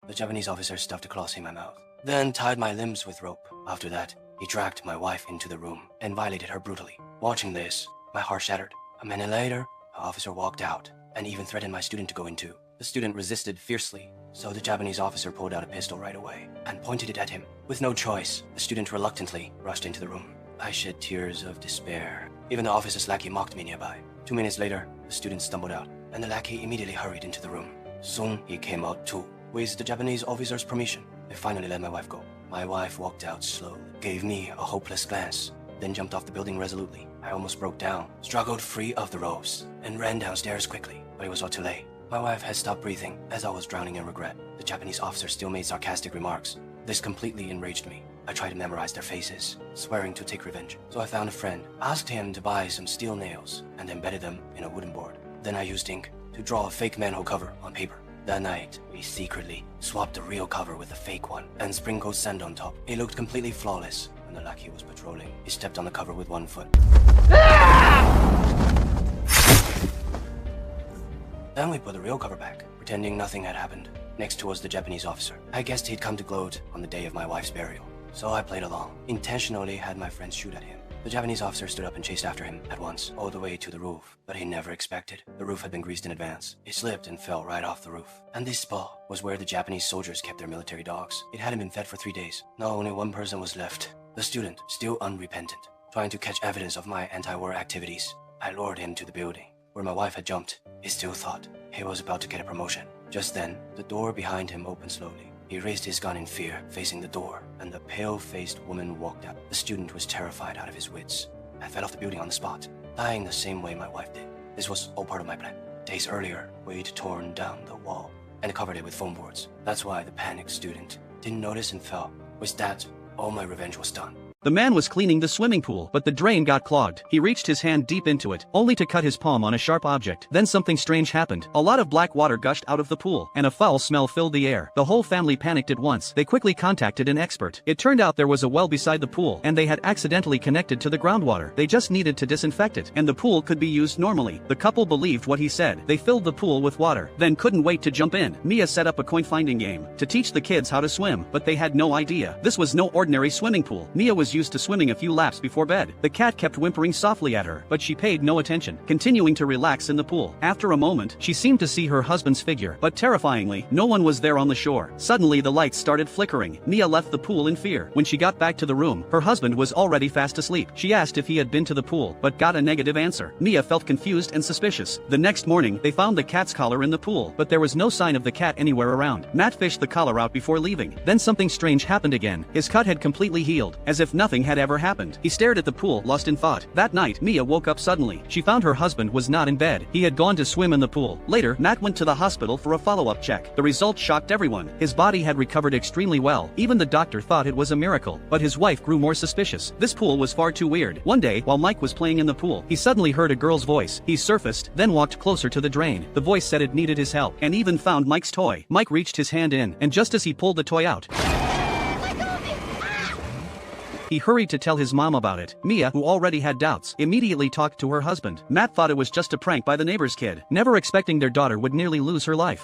The Japanese officer stuffed a cloth in my mouth, then tied my limbs with rope. After that, he dragged my wife into the room and violated her brutally. Watching this, my heart shattered. A minute later, the officer walked out and even threatened my student to go in too. The student resisted fiercely, so the Japanese officer pulled out a pistol right away and pointed it at him. With no choice, the student reluctantly rushed into the room. I shed tears of despair. Even the officer's lackey mocked me nearby. 2 minutes later, the student stumbled out, and the lackey immediately hurried into the room. Soon, he came out too. With the Japanese officer's permission, they finally let my wife go. My wife walked out slowly, gave me a hopeless glance, then jumped off the building resolutely. I almost broke down, struggled free of the ropes, and ran downstairs quickly, but it was all too late. My wife had stopped breathing as I was drowning in regret. The Japanese officer still made sarcastic remarks. This completely enraged me. I tried to memorize their faces, swearing to take revenge. So I found a friend, asked him to buy some steel nails, and embedded them in a wooden board. Then I used ink to draw a fake manhole cover on paper. That night, we secretly swapped the real cover with the fake one and sprinkled sand on top. It looked completely flawless. When the lackey was patrolling, he stepped on the cover with 1 foot. Then we put the real cover back, pretending nothing had happened. Next was the Japanese officer. I guessed he'd come to gloat on the day of my wife's burial, so I played along. Intentionally had my friends shoot at him. The Japanese officer stood up and chased after him at once, all the way to the roof. But he never expected. The roof had been greased in advance. He slipped and fell right off the roof. And this spot was where the Japanese soldiers kept their military dogs. It hadn't been fed for 3 days. Now only one person was left. The student, still unrepentant, trying to catch evidence of my anti-war activities. I lured him to the building, where my wife had jumped. He still thought he was about to get a promotion. Just then, the door behind him opened slowly. He raised his gun in fear, facing the door, and the pale-faced woman walked out. The student was terrified out of his wits. I fell off the building on the spot, dying the same way my wife did. This was all part of my plan. Days earlier, we'd torn down the wall and covered it with foam boards. That's why the panicked student didn't notice and fell. With that, all my revenge was done. The man was cleaning the swimming pool, but the drain got clogged. He reached his hand deep into it, only to cut his palm on a sharp object. Then something strange happened. A lot of black water gushed out of the pool, and a foul smell filled the air. The whole family panicked at once. They quickly contacted an expert. It turned out there was a well beside the pool, and they had accidentally connected to the groundwater. They just needed to disinfect it, and the pool could be used normally. The couple believed what he said. They filled the pool with water, then couldn't wait to jump in. Mia set up a coin-finding game to teach the kids how to swim, but they had no idea. This was no ordinary swimming pool. Mia was used to swimming a few laps before bed. The cat kept whimpering softly at her, but she paid no attention, continuing to relax in the pool. After a moment, she seemed to see her husband's figure, but terrifyingly, no one was there on the shore. Suddenly the lights started flickering. Mia left the pool in fear. When she got back to the room, her husband was already fast asleep. She asked if he had been to the pool, but got a negative answer. Mia felt confused and suspicious. The next morning, they found the cat's collar in the pool, but there was no sign of the cat anywhere around. Matt fished the collar out before leaving. Then something strange happened again. His cut had completely healed, as if nothing had ever happened. He stared at the pool, lost in thought. That night, Mia woke up suddenly. She found her husband was not in bed. He had gone to swim in the pool. Later, Matt went to the hospital for a follow-up check. The result shocked everyone. His body had recovered extremely well. Even the doctor thought it was a miracle. But his wife grew more suspicious. This pool was far too weird. One day, while Mike was playing in the pool, he suddenly heard a girl's voice. He surfaced, then walked closer to the drain. The voice said it needed his help, and even found Mike's toy. Mike reached his hand in, and just as he pulled the toy out, he hurried to tell his mom about it. Mia, who already had doubts, immediately talked to her husband. Matt thought it was just a prank by the neighbor's kid, never expecting their daughter would nearly lose her life.